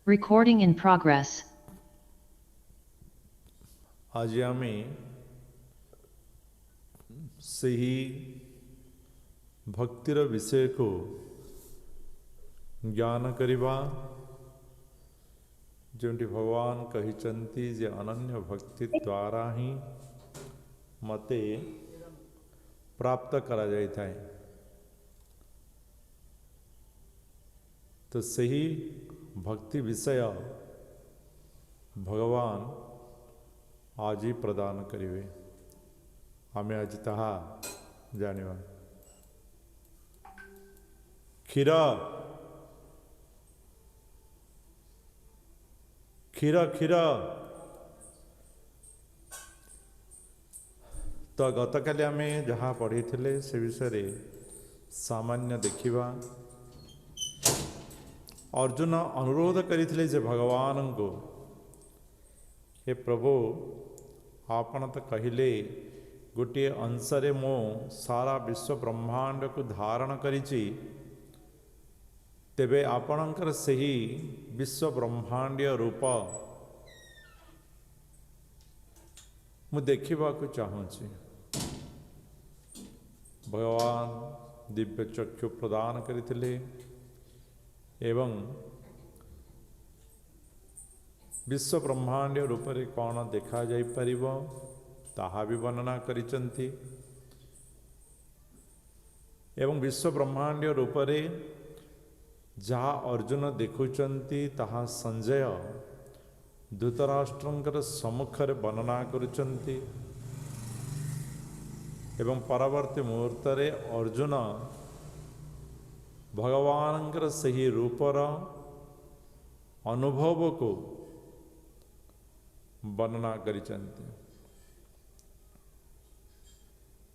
Recording in progress. आज आमे सही भक्तिर विषय को ज्ञान करिबा जोंटी भगवान कहिचंती जे अनन्य भक्ति द्वारा ही मते प्राप्त करा जाय थाए। तो सही भक्ति विषय भगवान आज ही प्रदान करिवे। आमे आज ताहा जानिबा। क्षीर क्षीर क्षीर तो गतकाली आमे जहाँ पढ़ी थिले से विषय सामान्य देखिबा। अर्जुन अनुरोध करिथिले जे भगवान को, हे प्रभु आपण तो कहिले गोटे अंशरे मो सारा विश्व ब्रह्मांड को धारण करिछि, तेबे आपणकर सही विश्व ब्रह्मांडीय रूप मु देखिबा को चाहूँछि। भगवान दिव्य चक्षु प्रदान करिथिले एवं विश्व ब्रह्मांडीय रूप रे कौन देखा जाई परिबो ताहा भी वर्णना करिचंती। एवं विश्व ब्रह्मांडीय रूप रे जहाँ अर्जुन देखुचंती ताहा संजय धृतराष्ट्रंकर सम्मुखरे वर्णना करुचंती। एवं परवर्ती मुहूर्त रे अर्जुन भगवानंकर सही रूपर अनुभव को वर्णना करिचंती।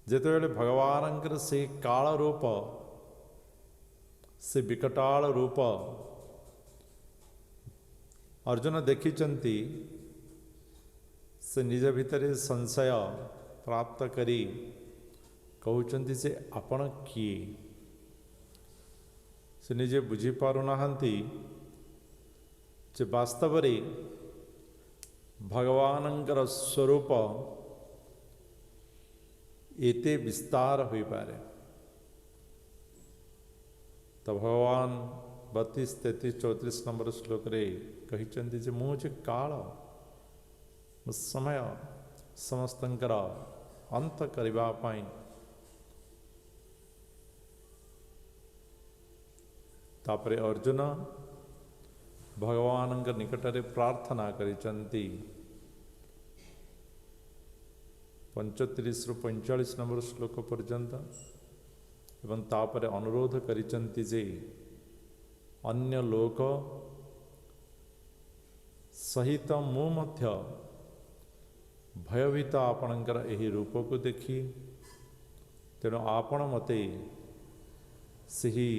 जेतेबेले भगवानंकर से काल रूप से विकटाल रूप अर्जुन देखिचंती, से निज भितर संशय प्राप्त करी कहउचंती से आपण किए। से निजे बुझी पारु नाहंती जे वास्तव रे भगवानंकर स्वरूप एते विस्तार होई पारे। तो भगवान 32, 33, 34 नंबर श्लोक रे कहिचंती जे मुझे काल समय समस्तंकर अंत करिबा पाई तापरे अर्जुन भगवान निकटरे प्रार्थना करिचंती। 35 रु 45 नंबर श्लोक पर्यंत एवं तापरे अनुरोध करिचंती जे अन्य लोक सहित मु मध्य भयभीत आपणकर एही रूप को देखी, तेणु आपण मते सही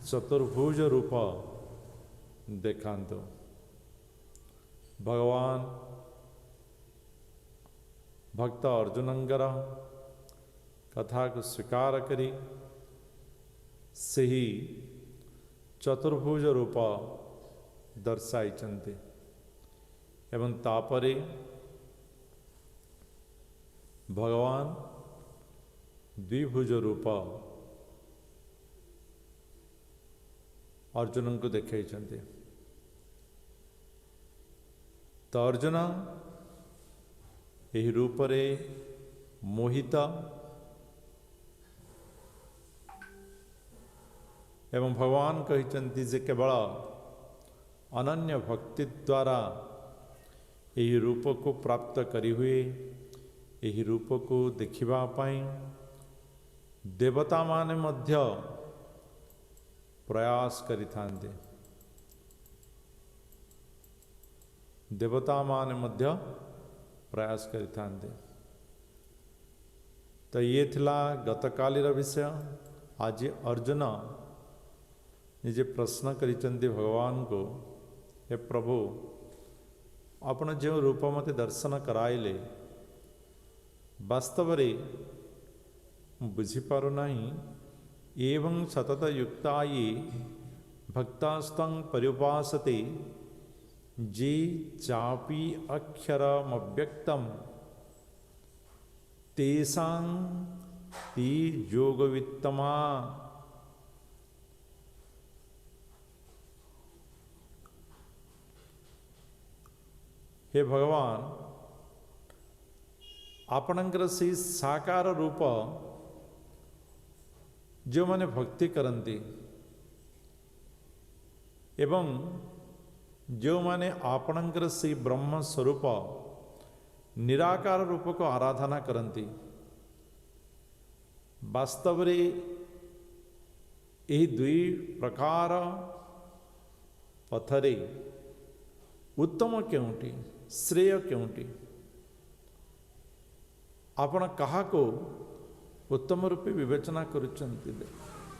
चतुर्भुज रूप देखांतो। भगवान भक्त अर्जुनंकर कथा को स्वीकार करी सही चतुर्भुज रूप दर्शाइचंते। एवं तापरे भगवान द्विभुज रूप अर्जुन को देखाइचंते। तो अर्जुन यही रूप रे मोहित एवं भगवान कहिचंती जे केवल अनन्य भक्ति द्वारा यही रूप को प्राप्त करी हुए। यही रूप को देखिबा पाई देवता माने मध्य प्रयास करिथांते। देवता माने मध्य प्रयास करिथांते। तो ये थिला गतकालीर विषय। आज अर्जुन निजे प्रश्न करिचंती भगवान को, हे प्रभु आपण जो रूप मते दर्शन कराइले वास्तव रे बुझी पारु नहीं। एवं सतत युक्ता ये भक्तास्तं पर्युपासते जे चापि अक्षरमव्यक्तम तेषां ते योगवित्तमा। हे भगवान, आपणकर से साकार रूप जो माने भक्ति करती एवं जो माने आपणकर से ब्रह्म स्वरूप निराकार रूप को आराधना करती, वास्तव रे यही दुई प्रकार पथरे उत्तम क्योंटी श्रेय क्योंटी? आपण कहा को उत्तम रूपे विवेचना करुचंती?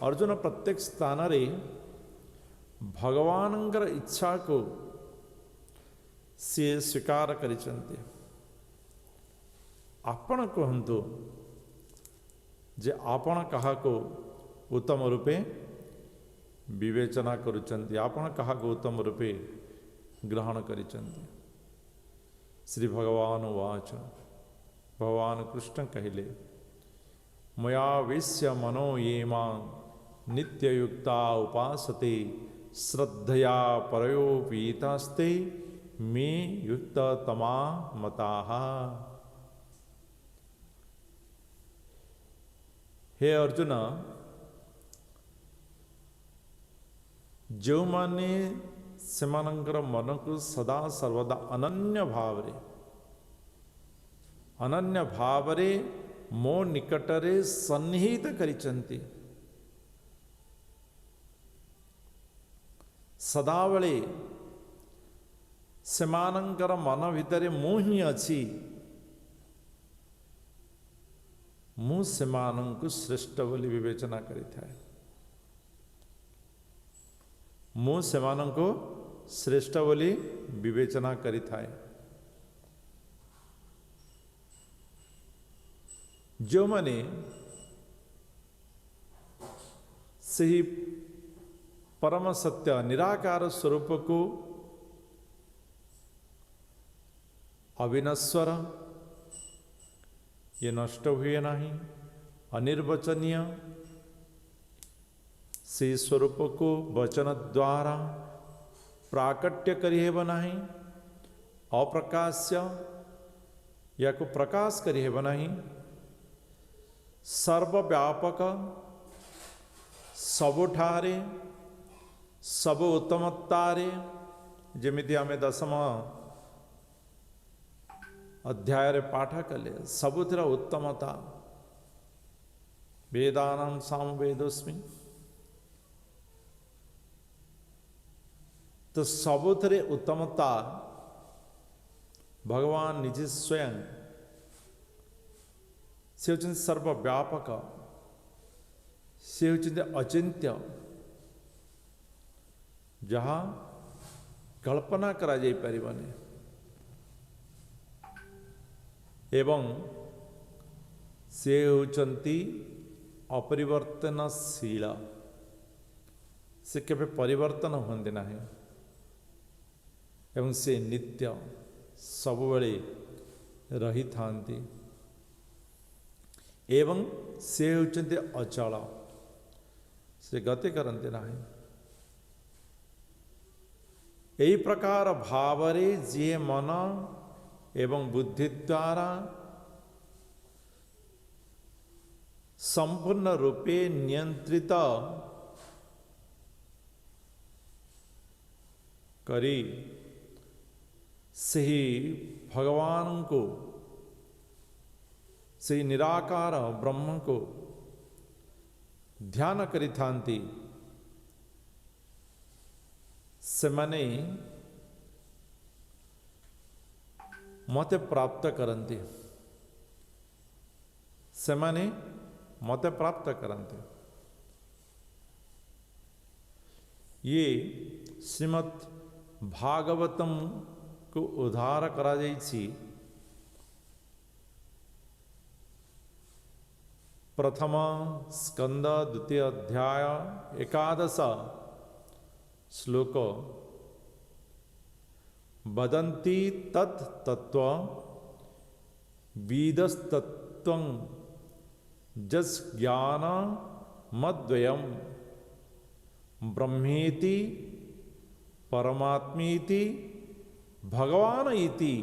अर्जुन प्रत्येक स्थान रे भगवानंकर इच्छा को से स्वीकार करिचंती। आपण कहंतु जे आपण कहा को उत्तम रूपे विवेचना करुचंती, आपण कहा को उत्तम रूपे ग्रहण करिचंती। श्री भगवान उवाच, भगवान कृष्ण कहले, मया विश्य मनो ये मां नित्ययुक्ता उपासते श्रद्धया परयोपीतास्ते मे युक्ततमा मताः। हे अर्जुन, जो माने सेमानंकर मन को सदा सर्वदा अनन्य भावरे मो निकटरे सन्निहित करिचंती, सदाबले सेमानंकर मन भितरे मु ही अछि, मु सेमानंकु श्रेष्ठ बोली विवेचना करिथाए, मु सेमानंकु श्रेष्ठ बोली विवेचना करिथाए। जो माने सही परम सत्य निराकार स्वरूप को अविनश्वर, ये नष्ट हुए नहीं, अनिर्वचनीय, से स्वरूप को वचन द्वारा प्राकट्य करिहेब नहीं, अप्रकाश्य या को प्रकाश करिहेब नहीं, सर्वव्यापक, सबुठारे सब उत्तमतारे, जमिति आमे दशम अध्याय रे पाठ कले, सबुथिर उत्तमता, वेदानां सामवेदोस्मि, तो सबुथिरे उत्तमता भगवान निज स्वयं से होचंती सर्वव्यापक, से होचंती अचिंत्य, जहाँ कल्पना करा जाई परिबने, एवं से होचंती अपरिवर्तनशील, से केबे परिवर्तन होंदे नाही, एवं से नित्य सबुबले रही थांती, एवं से होचंती अचल, से गति करते नाही। यही प्रकार भावरे जे मन एवं बुद्धि द्वारा संपूर्ण रूपे नियंत्रित करी सही भगवान को, सही निराकार ब्रह्म को ध्यान करी थांती, सेमाने मते प्राप्त करन्ति, सेमाने मते प्राप्त करन्ति। ये श्रीमद् भागवतम को उद्धार करा जाइछि प्रथम स्कंद द्वितीय अध्याय 11 श्लोक वदन्ति तत् तत्व वीदस्तत्वं जस् ज्ञान मद्वयम् ब्रह्मेति परमात्मीति भगवान इति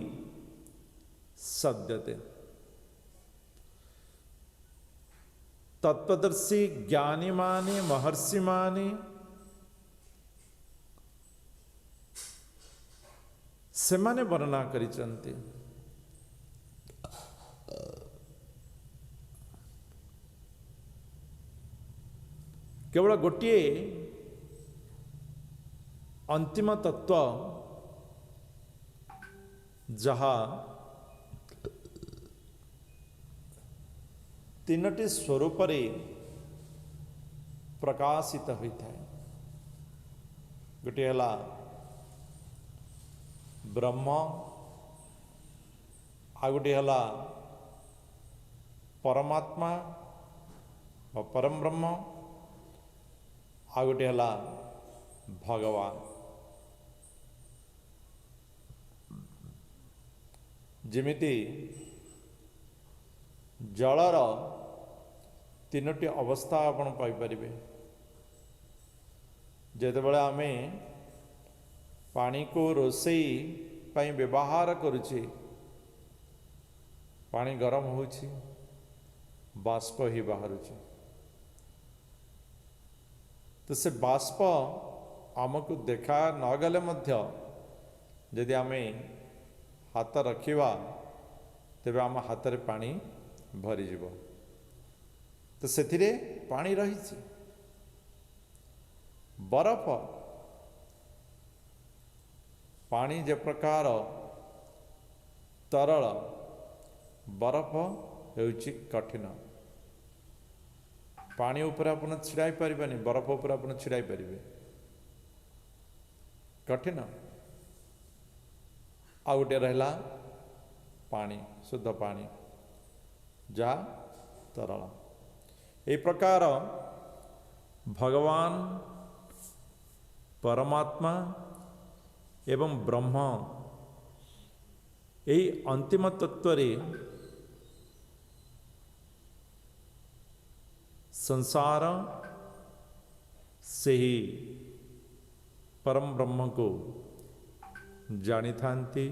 सद्यते। तत्वदर्शी ज्ञानी माने महर्षि माने सेमाने वर्णना करिचंती। केवल गोटे अंतिम तत्व जहा तीनोटी स्वरूप प्रकाशित होता है। गोटे है ब्रह्म, आ गोटे है परमात्मा व परम ब्रह्म, आ गोटे है भगवान। जिमिति जलर तीनोटी अवस्था आपण पाइपर। जेतेबेले आमे पानी को रोसई पाई व्यवहार करुचे, पानी गरम होछि, बाष्प ही बाहरुचे। तो से बाष्प आमको देखा न गले मध्य यदि आमे हाथ रखिवा तेबे आम हाथ रे पानी भरी जीव। तो सेथिरे पानी रही। बरफ पानी जे प्रकार तरल, बरफ हेउची कठिन। पानी ऊपर आपण छिड़ाई परिबानी, बरफ ऊपर आपण छिड़ाई परिबे, कठिन। आ गोटे रहला पानी, शुद्ध पानी जा तरल। ए प्रकार भगवान, परमात्मा एवं ब्रह्म यही अंतिम तत्व रे संसार से ही परम ब्रह्म को जानी थांती,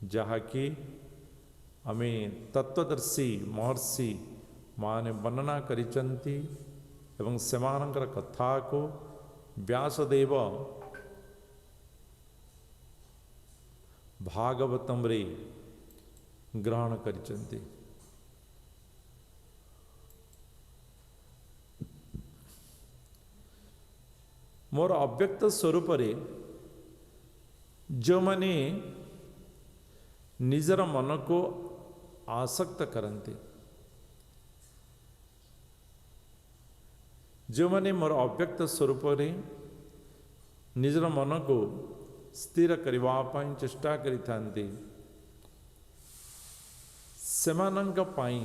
जहाँकि आमे तत्वदर्शी महर्षि माने वर्णना करिचंती एवं सेमानंकर कथा को व्यासदेव भागवतम रे ग्रहण करिचंती। मोर अव्यक्त स्वरूप रे जो माने निजर मन को आसक्त करते, जो माने मोर अव्यक्त स्वरूप रे निजर मन को स्थिर करबा पई चेष्टा करिथांती, सेमानंक पई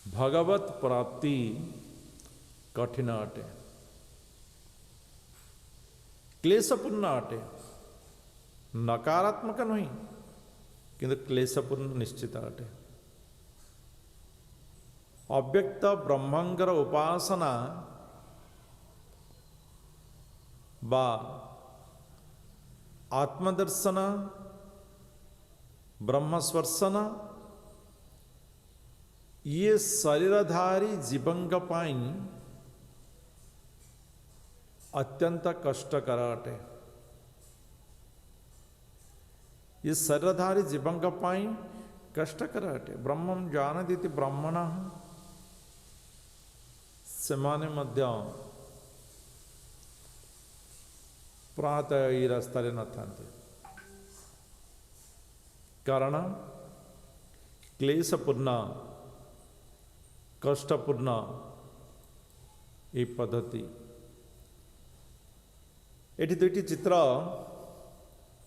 भगवत प्राप्ति कठिन अटे, क्लेशपूर्ण अटे। नकारात्मक नहीं किंतु क्लेशपूर्ण निश्चित अटे। अव्यक्त ब्रह्मंगर उपासना बा आत्मदर्शन, ब्रह्मस्पर्शन ये शरीरधारी जीवंग पाई अत्यंत कष्टकर अटे। ये शरीरधारी जीवंग पाई कष्टकर अटे। ब्रह्मं जानतीति ब्राह्मणः सेमाने मध्य प्रातः ये रास्ता न थांते, कारण क्लेशपूर्ण कष्टपूर्ण ये पद्धति। एठी दुईटी चित्र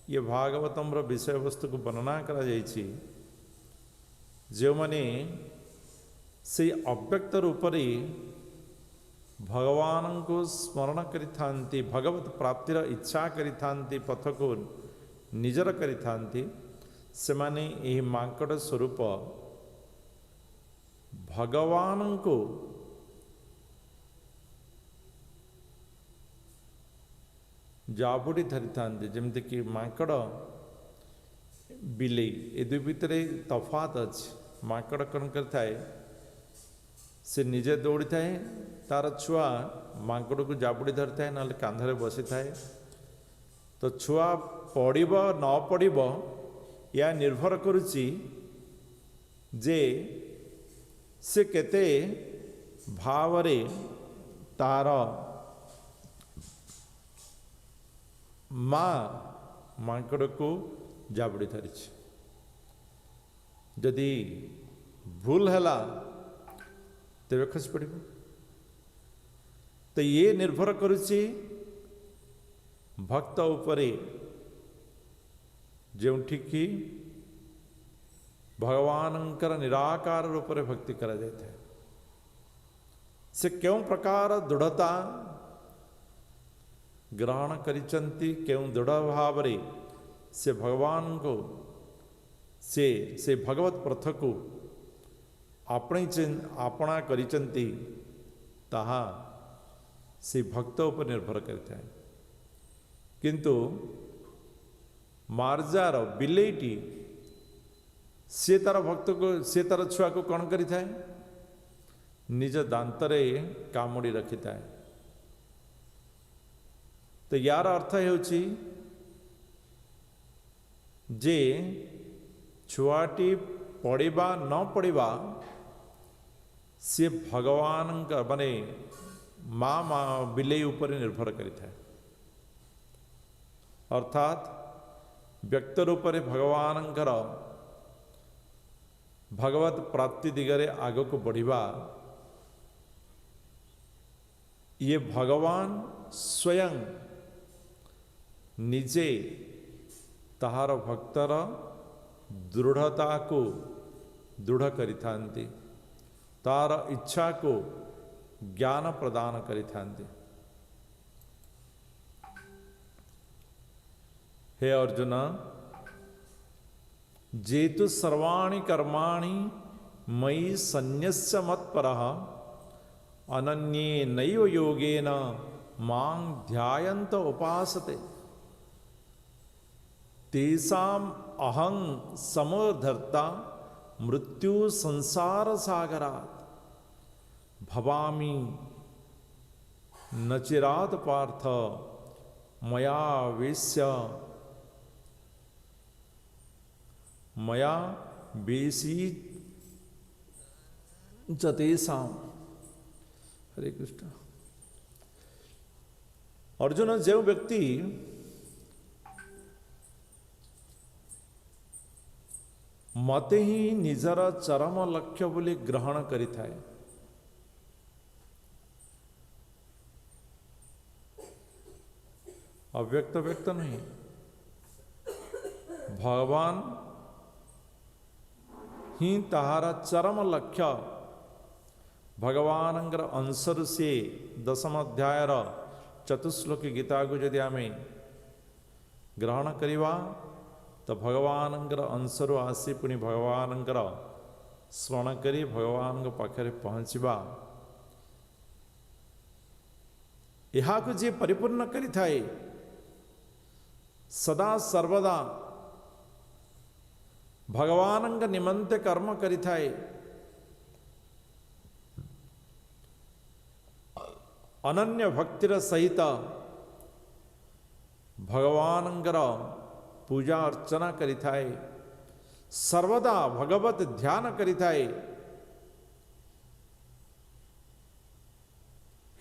ये भागवतम विषय वस्तु को वर्णना करा जायछि। जो माने से अव्यक्त रूप रे भगवान को स्मरण करिथांती भगवत प्राप्तिर इच्छा करिथांती पथ को निजर करिथांती से माने यही मांकड़ स्वरूप भगवान को जाबुड़ी धरी था जमती कि मांकड़ बिले ए दुई भितर तफात अच्छे मांकड़ कौन करता है से निजे दौड़ी थाए तार छुआ मांकड़ को जाबुड़ी धरी थाए ना कांधरे बसी थाए तो छुआ पड़ब न पड़ब या निर्भर करुच्ची जे से केते भावरे तार माँ मांकड़ को जाबुड़ी धरी जदि भूल है तेरे खसी पड़ तो ये निर्भर करुच्ची भक्त उपरे जोठिकी भगवानंकर निराकार रूप में भक्ति करा जाता है से क्यों प्रकार दृढ़ता ग्रहण करिचंती क्यों दृढ़ भाव रे से भगवान को से भगवत प्रथ को आपणा करिचंती ताहा से भक्त ऊपर निर्भर करता है किंतु मार्जार बिलेटी से तार भक्त को से तार छुआ को कौन करी थाए निज दांतरे कामुड़ी रखी थाए तो यार अर्थ होची जे छुआटी पड़िबा न पड़िबा से भगवान का माने माँ माँ बिले ऊपर निर्भर करी थाए अर्थात व्यक्त रूप में भगवानंकर भगवत प्राप्ति दिगरे आग को बढ़िबा ये भगवान स्वयं निजे ताहार भक्तर दृढ़ता को दृढ़ करिथांती तार इच्छा को ज्ञान प्रदान करिथांती। हे अर्जुन जेतु सर्वाणि कर्माणि मयि सन्न्यस्य मत्परः अनन्ये नैव योगेन मां ध्यायन्त उपासते तेषाम् अहं समोद्धर्ता मृत्यु संसार सागरात् भवामि नचिरात् पार्थ मया वेश्य मया बेसी जतेसाम। हरे कृष्ण। अर्जुन जो व्यक्ति मते ही निजर चरम लक्ष्य बोली ग्रहण करि थाए अव्यक्त व्यक्त नहीं भगवान ही ताहारा चरम लक्ष्य भगवान अंशर से दशम अध्याय चतुश्लोकी गीता को यदि आम ग्रहण करिवा तो भगवान अंशर आसी पुणी भगवान स्मरण करी भगवान पाखे पहुँचवा यह को जी परिपूर्ण करि थाए सदा सर्वदा भगवान निमंते कर्म करि थाए अनन्य भक्तिर सहित भगवानंगर पूजा अर्चना करि थाए सर्वदा भगवत ध्यान करि थाए।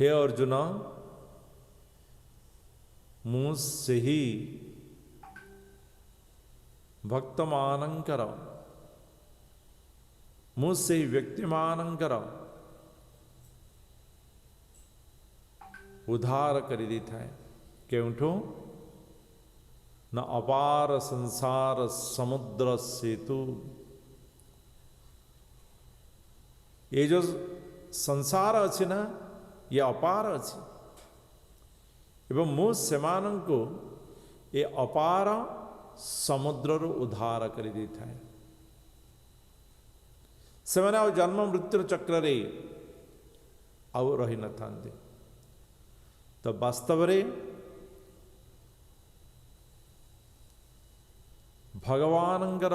हे अर्जुन मु सही भक्तमानंकर मु सही व्यक्तिमानंकर उद्धार करी दी थाए क्योंठो न अपार संसार समुद्र सेतु ये जो संसार अच्छे ना ये अपार अछि एवं मु सेमानंको ये अपार समुद्र उद्धार कर दी थाए से मैंने आ जन्म मृत्यु चक्र रे आउ रही न थांते तो वास्तव रे भगवानंकर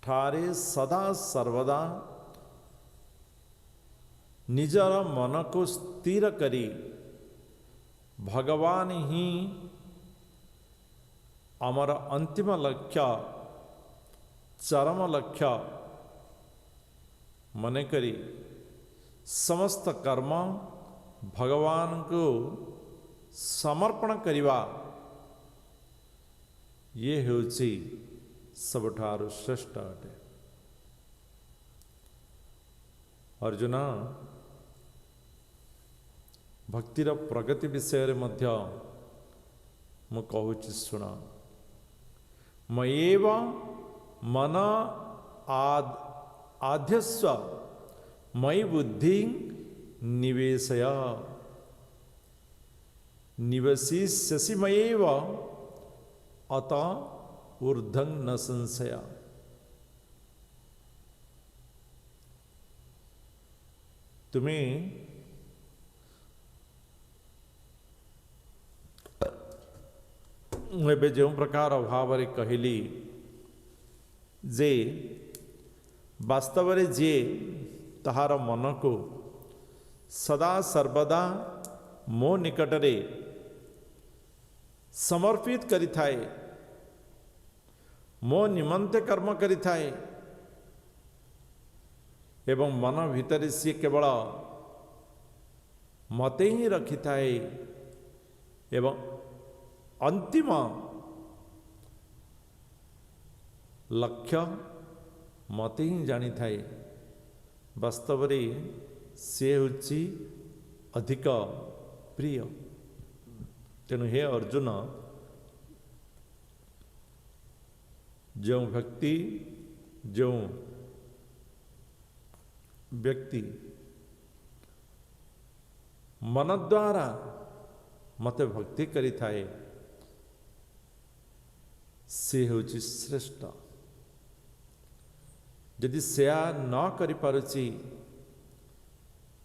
ठारे सदा सर्वदा निजर मन को स्थिर करी भगवान ही आमर अंतिम लक्ष्य चरम लक्ष्य मन करी समस्त कर्म भगवान को समर्पण करिवा ये होची सबठारु श्रेष्ठ अटे। अर्जुन भक्तिर प्रगति विषय रे मध्य मु कहूची सुन मयेव मन आध्यस्व मयि बुद्धि निवेशय निवसिष्यसि मयेव अत ऊर्ध्वं न संशय। तुम्हें एबे जो प्रकार भाव कहली जे वास्तव रे जे ताहार मन को सदा सर्वदा मो निकट रे समर्पित करि थाए मो निमंते कर्म करि थाए एवं मन भीतर सी केवल मते ही रखि थाए एवं अंतिम लक्ष्य मते ही जानी थाए वास्तव रे से होची अधिक प्रिय। तेणु हे अर्जुन जो व्यक्ति जो व्यक्ति मन द्वारा मते भक्ति करि थाए से होची श्रेष्ठ। यदि सेया न करि पारुची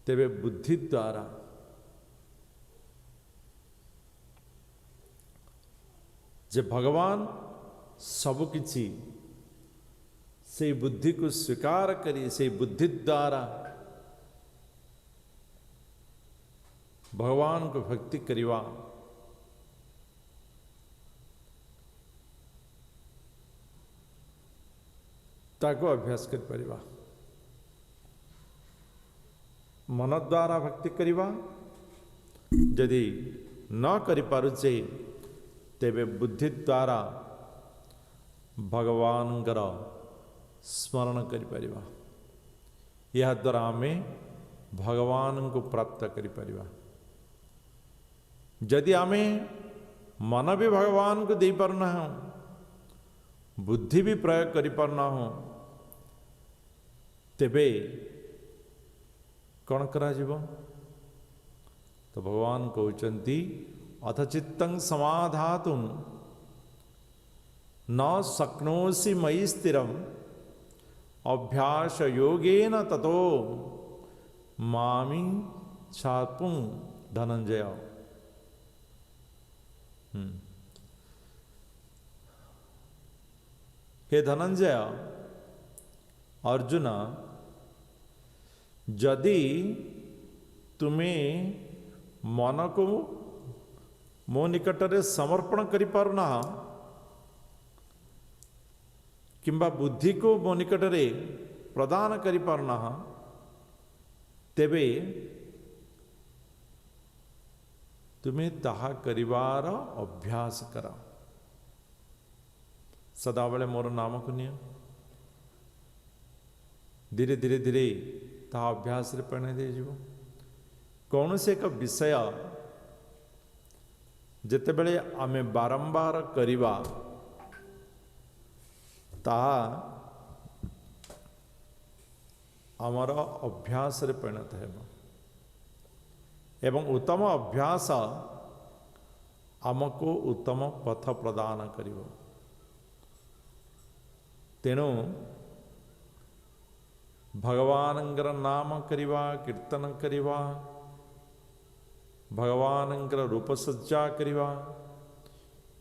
तेबे बुद्धि द्वारा जे भगवान सब किछि से बुद्धि को स्वीकार करी से बुद्धि द्वारा भगवान को भक्ति करिवा ताको अभ्यास कर परिवा मन द्वारा भक्ति करिवा यदि न करि पारुचे तेबे बुद्धि द्वारा भगवान कर स्मरण करि परिवा यह द्वारा आमे भगवान को प्राप्त करि परिवा। यदि आमे मन भी भगवान को दे पारना हो बुद्धि भी प्रयोग करि पारना हो तेबे कौन करा जीव तो भगवान कहउचंती अथ चित्तं समाधातुं न शक्नोसि मयि स्थिरम् अभ्यास योगेन ततो मामी छापुं धनंजय। हे धनंजय अर्जुन यदि तुम्हें मन को मो निकट रे समर्पण करि पारुना किंबा बुद्धि को मो निकट रे प्रदान करि पारुना तेबे तुम्हें ताहा करिवार अभ्यास करा सदाबले मोर नाम को निय धीरे धीरे धीरे ता अभ्यास रे परिणय दे जीव कौन से एक विषय जेतेबेले आमे बारंबार करिवा ता आमर अभ्यास रे परिणत हेबो एवं उत्तम अभ्यास आमको उत्तम पथ प्रदान करिवो। तेणु भगवानंकर नाम करिवा, कीर्तन करिवा, भगवानंकर रूप सज्जा करिवा,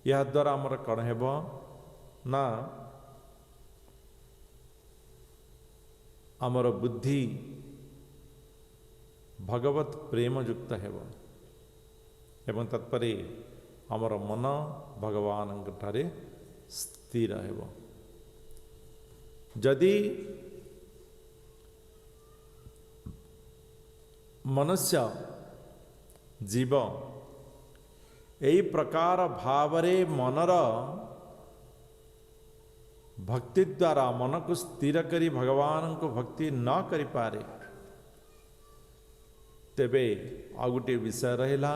या द्वारा आमर कण हेबो ना आमर बुद्धि भगवत प्रेम युक्त हेबो एवं तत्परे आमर मन भगवान ठारे स्थिर हेबो। जदि मनुष्य जीव यही प्रकार भावरे मनर भक्ति द्वारा मन को स्थिर करी भगवान को भक्ति न करि पारे, तेबे आ गोटे विषय रहिला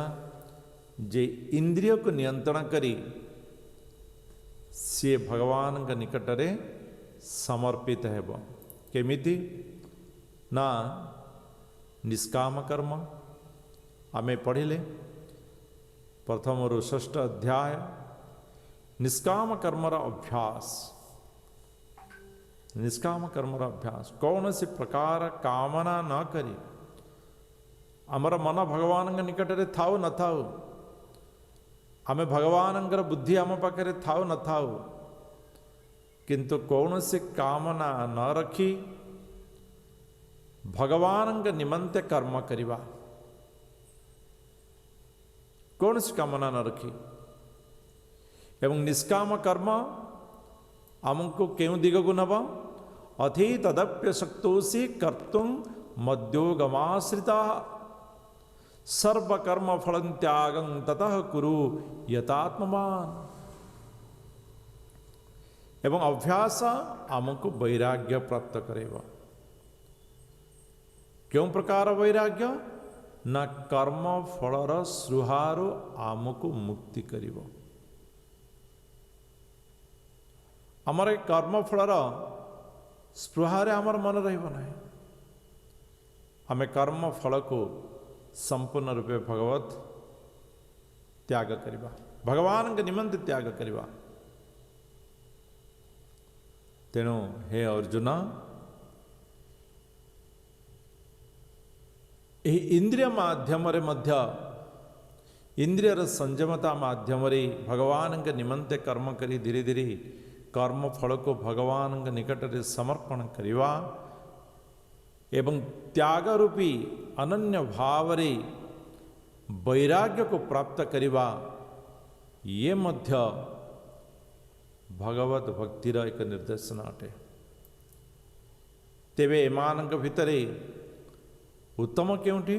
जे इंद्रिय को नियंत्रण करी सी भगवान का निकट रे समर्पित हेबो। केमिति ना निष्काम कर्म आमे पढ़िले प्रथम रु षष्ठ अध्याय निष्काम कर्मर अभ्यास। निष्काम कर्मर अभ्यास कौन से प्रकार कामना न करी आमर मन भगवान के निकट रे थाउ न थाउ, आमे भगवान बुद्धि आम पाखे थाउ न थाउ, किंतु कौन से कामना न रखी भगवान के निमंते कर्म करिवा। कौन सी कामना न रखी एवं निष्काम कर्म आमको क्यों दिग को नव अथि तदप्य शक्तोषि कर्तुम मद्योगमाश्रिता सर्वकर्म फल त्यागं ततः कुरु यतात्मवान। एवं अभ्यास आमको वैराग्य प्राप्त करेगा। क्यों प्रकार वैराग्य ना कर्म फलर श्रुहारो आमको मुक्ति करिवो। आमर कर्म फलर स्पृहारे आमर मन रहिबो नाही। आमे कर्म फल को संपूर्ण रूपे भगवत त्याग करिबा, भगवान के निमंत त्याग करिबा। तेणु हे अर्जुन यही इंद्रिय माध्यम रे मध्य इंद्रियर संयमता माध्यम रे भगवान के निमंते कर्म करी धीरे धीरे कर्म फल को भगवान के निकट रे समर्पण करिवा एवं त्याग रूपी अनन्य भाव रे वैराग्य को प्राप्त करिवा, ये मध्य भगवत भक्तिर एक निर्देशन अटे। तेबे एमानक भितरे उत्तम केउठी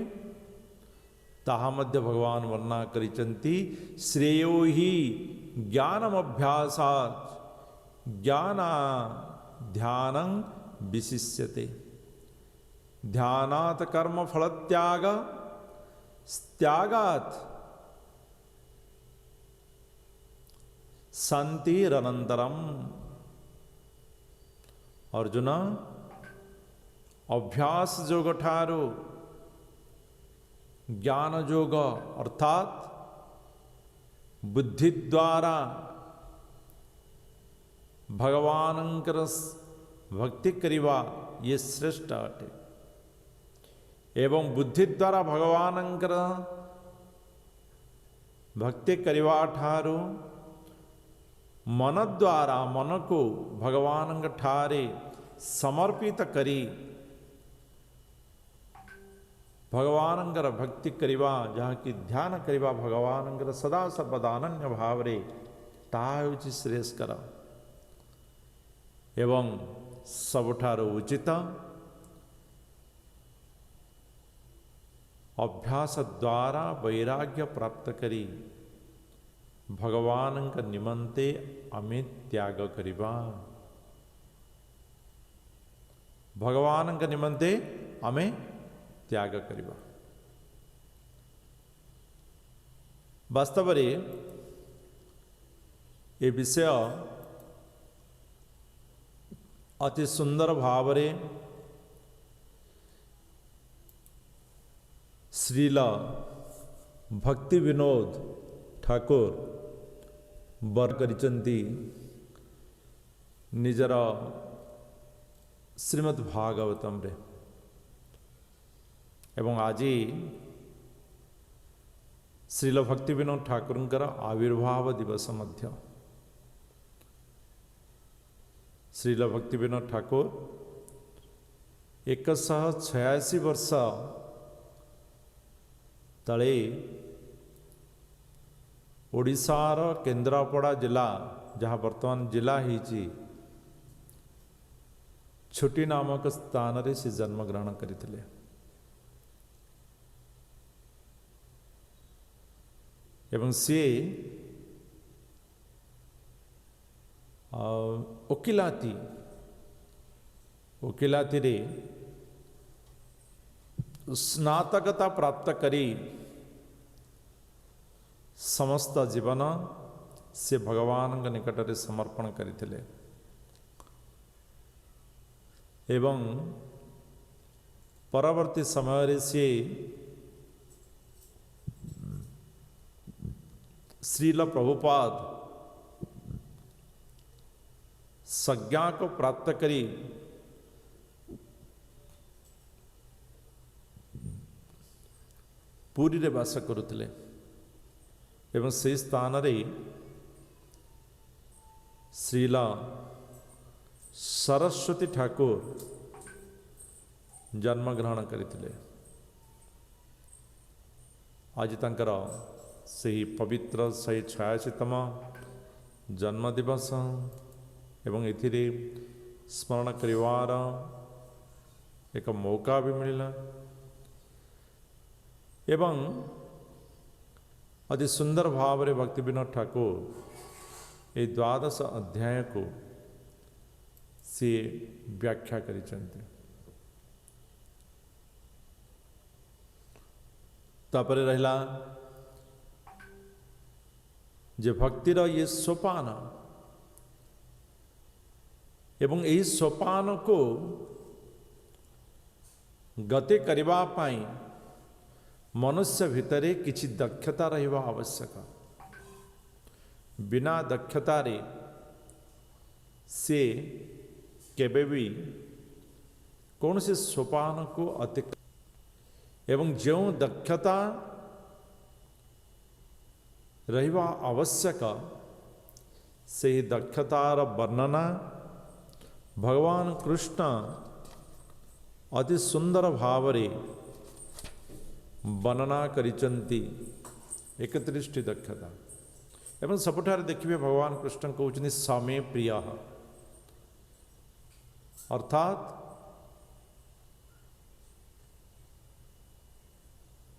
ताहा मध्य भगवान वर्णना करिचंती श्रेयो ही ज्ञानम अभ्यासात् ज्ञाना ध्यानं विशिष्यते ध्यानात् कर्म फल त्याग त्यागात् शांतिरनंतरम। अर्जुन अभ्यास जोग ठारो ज्ञान जोग अर्थात बुद्धि द्वारा भगवानंकर भक्ति करिवा ये श्रेष्ठ अटे। एवं बुद्धि द्वारा भगवानंकर भक्ति करिवा ठारो मन द्वारा मन को भगवान ठारे समर्पित करी भगवान भक्ति करिवा जहाँ की ध्यान करिवा भगवान सदा सर्वदा अनन्य भाव रे ताउची श्रेष्ठकर एवं सबुठारो उचित अभ्यास द्वारा वैराग्य प्राप्त करी भगवान का निमंते आमे त्याग करिबा। भगवान का निमंते आमे त्याग करिबा। वास्तव रे ये विषय अति सुंदर भाव रे श्रील भक्ति विनोद ठाकुर बर करिचंती निजर श्रीमद् भागवतम रे एवं आज श्रील भक्ति विनोद ठाकुरंकर आविर्भाव दिवस मध्य श्रील भक्ति विनोद ठाकुर 186 वर्ष तले ओडिशार केन्द्रापड़ा जिला जहाँ वर्तमान जिला ही छोटी नामक स्थान रे से जन्म ग्रहण करते एवं सी ओकिलाती रे स्नातकता प्राप्त करी समस्त जीवन से भगवान निकट में समर्पण करते एवं परवर्ती समय से श्रील प्रभुपाद संज्ञा को प्राप्त करी पूरी रे वास करुले एवं से स्थान रे श्रीला सरस्वती ठाकुर जन्म ग्रहण करते आज तंकर सही पवित्र 186तम जन्मदिवस एवं एथिरे स्मरण करिवार एक मौका भी मिलला एवं अति सुंदर भाव रे भक्ति विनोद ठाकुर ये 12 अध्याय को से व्याख्या करिचंते तापर रहला जे भक्तिर ये सोपान एवं यही सोपान को गति करबा पाई मनुष्य भितरे किछि दक्षता रहिबा आवश्यक बिना दक्षता रे से केबे भी कौन से सोपान को एवं जो दक्षता रहिबा आवश्यक से दक्षतार वर्णना भगवान कृष्ण अति सुंदर भाव रे वर्णना करिचंती 31 दक्षता एवं सबुठारे देखिए भगवान कृष्ण कहते समे प्रिय अर्थात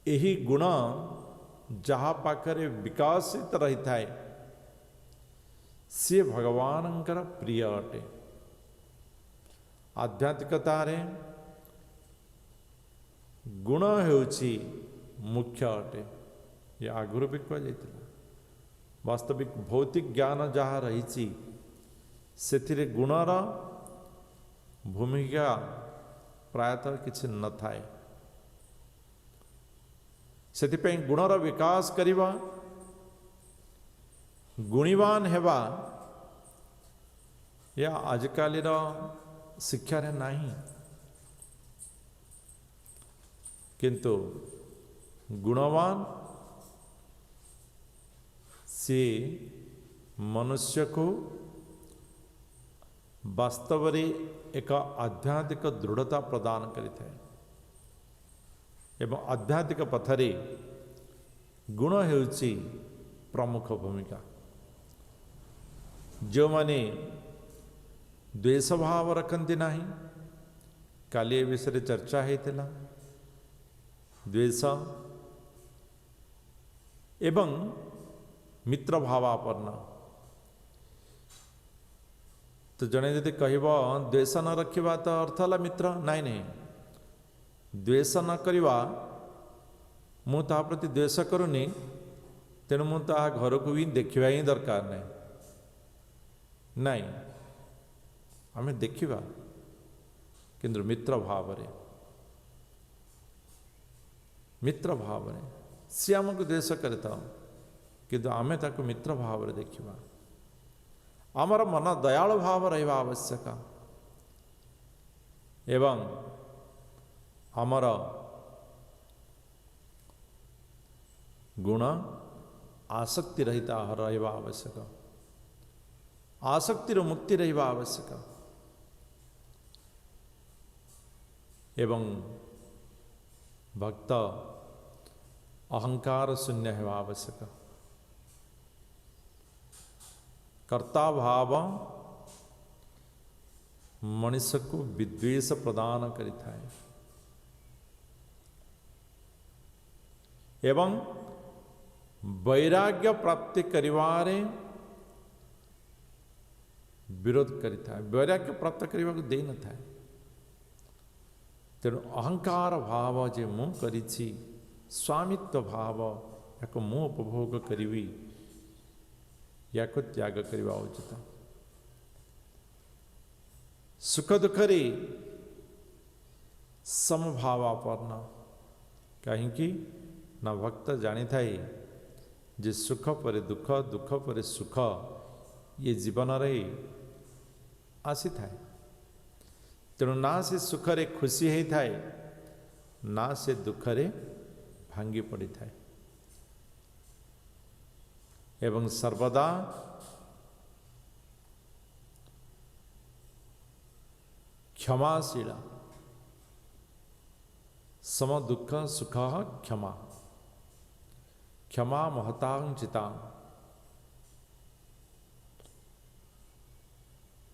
यही गुण जहाँ पाखरे विकासित रही थाए सी भगवानंकर प्रिय अटे आध्यात्मिकता रे गुण हेउछि मुख्य अटे ये आगुरु भी कह जाइतिला वास्तविक भौतिक ज्ञान जहाँ रही से गुणर भूमिका प्रायतः किछि न थाए सेथिपई गुणर विकास करिवा गुणीवान हेबा या आजकालीर शिक्षा रे नाही किंतु गुणवान से मनुष्य को वास्तव रे एक आध्यात्मिक दृढ़ता प्रदान करिଥାଏ एवं आध्यात्मिक पथरे गुण हेउछि प्रमुख भूमिका जो माने द्वेष भाव रखती ना काली ए विषय चर्चा होता द्वेष एवं मित्र भावापन्न तो जड़े यदि कह द्वेष न रखा तो अर्थ है मित्र नाई नहीं द्वेष न करवा मुझा प्रति द्वेष करूनी तेणु मु घर को भी देखा ही दरकार नहीं नाई आम देखा किंतु मित्र भाव रे मित्र भाव में सी आमको द्वेष करता किंतु आमे ताको मित्र भाव में देखिबा आमर मन दयालु भाव रहिबा आवश्यक एवं आमर गुण आसक्ति रहिता रहिबा आवश्यक आसक्तिर मुक्ति रहिबा आवश्यक एवं भक्त अहंकार शून्य हेबा आवश्यक कर्ता भाव मनुष्य को विद्वेष प्रदान करिथाए एवं वैराग्य प्राप्ति करिवारे विरोध करिथाए वैराग्य प्राप्त करने को दे न था तेणु अहंकार भाव जे मु करिछि स्वामित्व भाव या मु उपभोग करी या त्याग करवा उचित सुख दुखरे समभावापन्न कहीं ना भक्त जानी थाए जे सुख पर दुख दुख पर सुख ये जीवन रे आसी थाए तेणु ना से सुखरे खुशी होई थाए ना से दुखरे भांगी पड़ी थाए एवं सर्वदा क्षमाशीला सम दुख सुख क्षमा क्षमा महतां चितां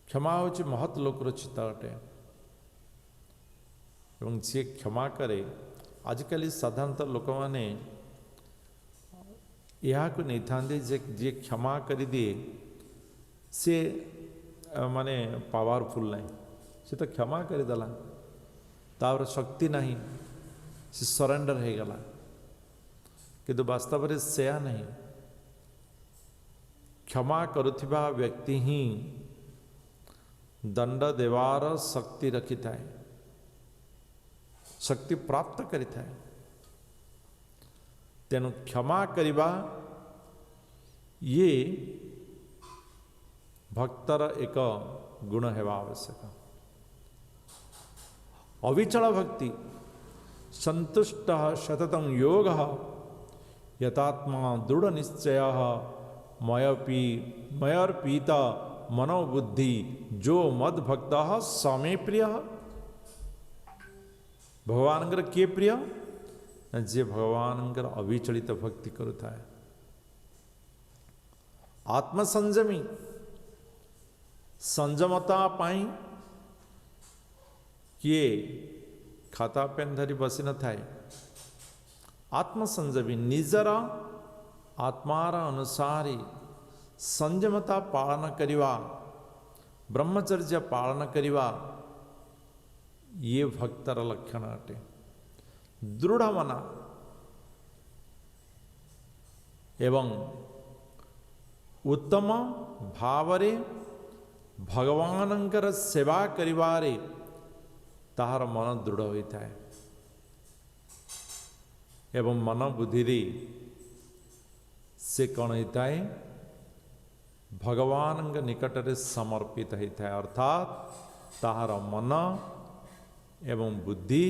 क्षमा हूँ महत लोकर चिता अटे एवं जी क्षमा करे आजिकल साधारणतः लोक मैंने यह नहीं था जी क्षमा कर दिए सी माने पावरफुल नहीं सी तो क्षमा करदेला तार शक्ति नहीं सी सरेंडर हो गला किंतु वास्तव में सेया नहीं क्षमा करुथिबा व्यक्ति ही दंड देवार शक्ति रखी थाए शक्ति प्राप्त करी थाए तेणु क्षमा करिबा ये भक्तर एक गुण हेबा आवश्यक अविचल भक्ति संतुष्ट सततं योग यतात्मा दृढ़ निश्चय मयर्पीता मनोबुद्धि जो मद भक्त समे प्रिय भगवान किए प्रिय जे भगवान अविचलित भक्ति करुता है आत्मसंजमी संजमता पाई किए खाता पेन धरी बसी न थाए आत्मसंजमी निजर आत्मार अनुसारी संयमता पालन करिवा ब्रह्मचर्य पालन करिवा ये भक्तर लक्षण अटे दृढ़ मना एवं उत्तम भावरे भगवानंकर सेवा करिवारे ताहार मन दृढ़ होता है एवं मन बुद्धि से कौन होता है भगवान निकट रे समर्पित होता है अर्थात ताहार मन एवं बुद्धि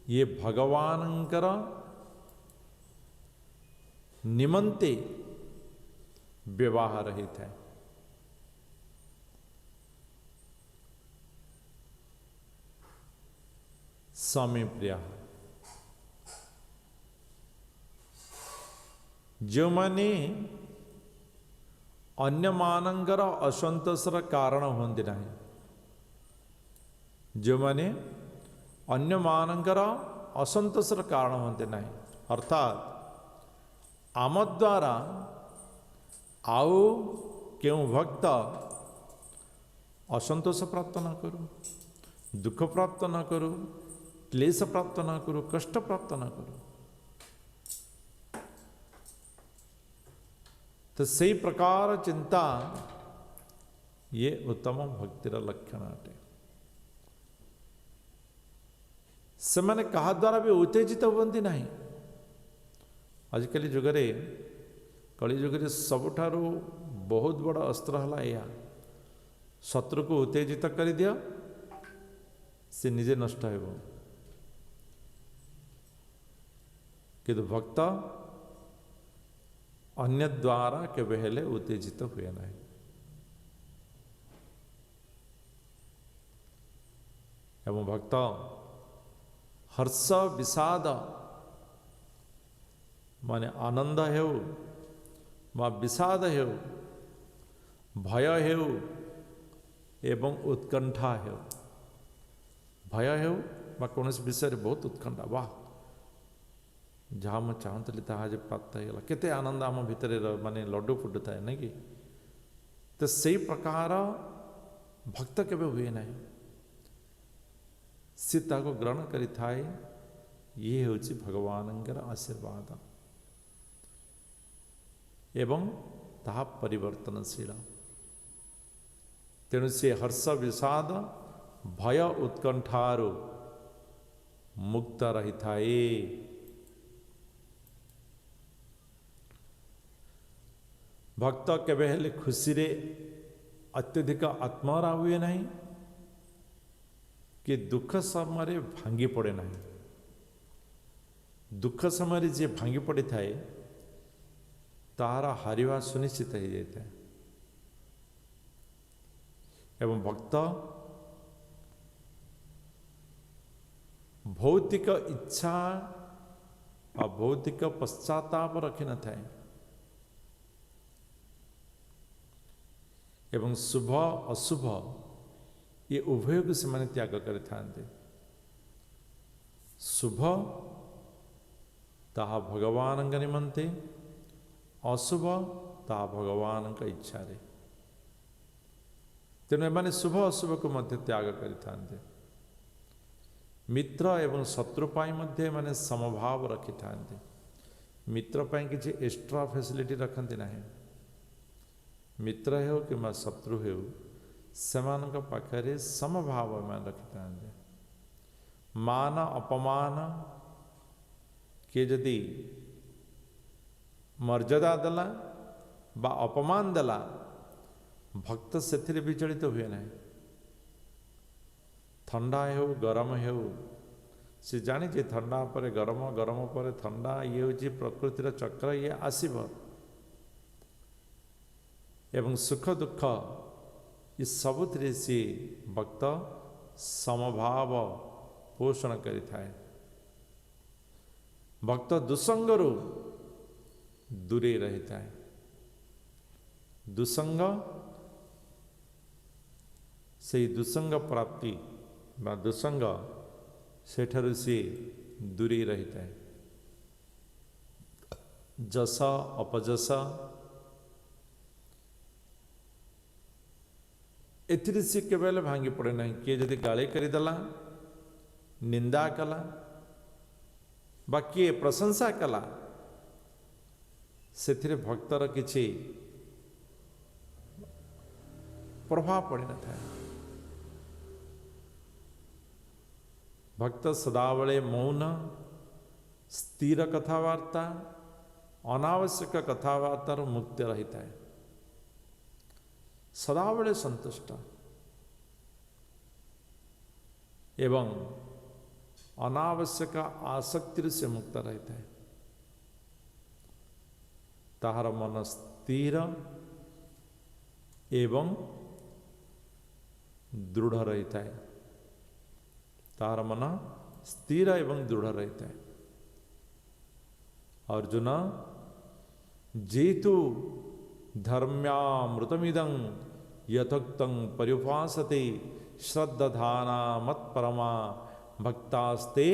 ये भगवानंकर निमंते व्यवहार होता है स्वामी प्रिय जो माने अन्य मानंगर असंतोषर कारण होंदि नहीं जो माने अन्य मानंगर असंतोषर कारण होंदि नहीं अर्थात आम द्वारा आउ क्यों भक्त असंतोष प्राप्त न करूं दुख प्राप्त न करूं क्लेश प्राप्त न करूं कष्ट प्राप्त न करूं तो सही प्रकार चिंता ये उत्तम भक्तिर लक्षण अटे से माने कहा द्वारा भी उत्तेजित हुअन्ति नहीं। आजिकल जुगरे कली जुगरे सबुठारु बहुत बड़ अस्त्र है यह, शत्रु को उत्तेजित कर दिया से निजे नष्ट हो। किंतु भक्त अन्य द्वारा केबे हेले उत्तेजित हुए नहीं। एवं भक्त हर्ष विषाद माने आनंद हो बा विषाद हो, भय हो एवं उत्कंठा हो। भय हो बा कौन विषय बहुत उत्कंठा, वाह जहाँ मैं चाहूली ताहा जे प्राप्त होगा, केते आनंद आम भितर माने लड्डू फुटू थाए नहीं कि। तो से प्रकार भक्त केबे हुए नहीं, सी ताको ग्रहण करि थाए। ये होची भगवानंकर आशीर्वाद एवं ताहा परिवर्तनशील। तेणु से हर्ष विषाद भय उत्कंठारु मुक्त रही थाए। भक्त केबे हेले खुशी रे अत्यधिक आत्महरा हुए नहीं कि दुख समय भांगी पड़े नहीं। दुख समय जे भांगी पड़ी थाए तार हारिवा सुनिश्चित हो जाता है। एवं भक्त भौतिक इच्छा और भौतिक पश्चाताप रखि न थाए एवं शुभ अशुभ ये उभय को से त्याग करते। शुभ ताहा भगवान निमंते, अशुभ ताहा भगवान का इच्छा रे। तेणु एमाने शुभ अशुभ को मध्य त्याग करते। मित्र एवं शत्रु पाई मध्य माने समभाव रखि थांते। मित्र पाई किसी एक्स्ट्रा फैसिलिटी रखते नहीं। मित्र हो कि शत्रु हो सेमान पाखरे समभाव में रखि थांते। मान अपमान किए जदि मर्यादा देला बा अपमान देला भक्त से विचलित हुए ना। ठंडा हो गरम हो से जानी ठंडा पर गरम, गरम पर ठंडा, ये हूँ प्रकृतिर चक्र, ये आसीब। एवं सुख दुख ये सबुथिरे सी भक्त समभाव पोषण करि थाए। भक्त दुसंगरु दूरे रहता है। दुसंग से दुसंग प्राप्ति बा दुसंग सेठरु से दूरे रहता है। जस अपजस एथिरे से केवल भांगी पड़े नहीं। किए जदि गाली करदेला, निंदा कला बा किए प्रशंसा कला से भक्तर किछि प्रभाव पड़ न था। भक्त सदाबले मौन, स्थिर कथावार्ता, अनावश्यक कथावार्तार मुक्त रही है। सदाबले संतुष्ट एवं अनावश्यक आसक्ति से मुक्त रहता है। ताहार मन स्थिर एवं दृढ़ रहता है। ताहार मन स्थिर एवं दृढ़ रहता है। अर्जुन जेतु धर्म्यामृतमिदं यथोक्तं पर्युपासते श्रद्धाना मत्परमा भक्तास्ते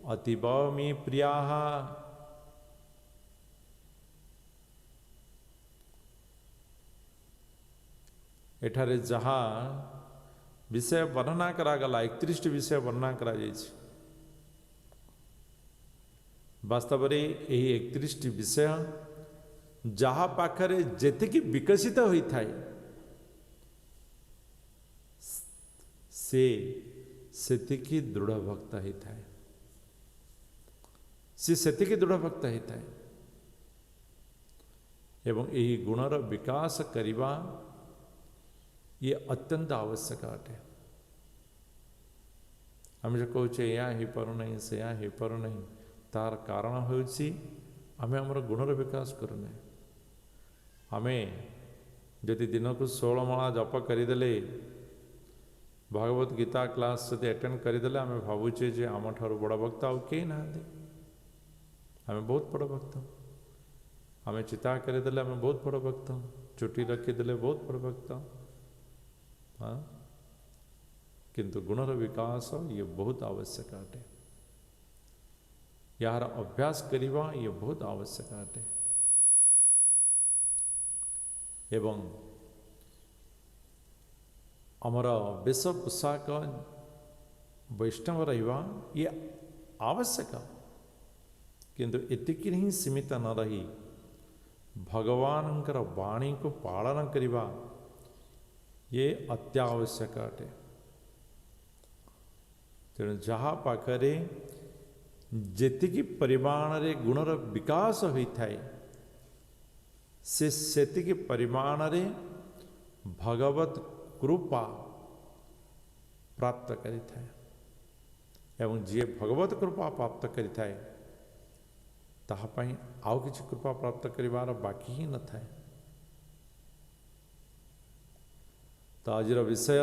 अतीव मे प्रियाः। एठारे जहाँ विषय वर्णना करागला 31 विषय वर्णना करा जाइछि। वास्तव में यही 31 विषय जहाँ पाखरे जेतिकी विकसित होता है से सेतिकी दृढ़ भक्त ही थाए सी सेतिकी दृढ़ भक्त ही थाए एवं यही गुणर विकास करिबा ये अत्यंत आवश्यक अटे आम जो कहे या हो पार नहीं से या हो पार नहीं तार कारण होची आमे हमर गुणर विकास करूना आमे जदि दिन को 16 माला जप करदेले भगवत गीता क्लास जब अटेंड करदेले आमे भावुचे जे आम ठार बड़ भक्त आउ कई ना आमे बहुत बड़ भक्त आमे चिता करदेले आमे बहुत बड़ भक्त चुटी रखीदे बहुत बड़ भक्त हाँ किंतु गुणर विकास ये बहुत आवश्यक अटे यार अभ्यास करिबा ये बहुत आवश्यक अटे एवं आमर बेश पोशाक वैष्णव रहिबा ये आवश्यक किंतु एतिक ही सीमित न रही भगवानंकर वाणी को पालन करिबा ये अत्यावश्यक अटे तेणु जहाँ पाखरे जेतिकी परिमाण रे गुणर विकास होता है से सेतिकी परिमाण रे भगवत कृपा प्राप्त करिता है एवं जी भगवत कृपा प्राप्त करिता है ताहापाई आउ किछि कृपा प्राप्त करिवार बाकी ही न थाए तो आजिर विषय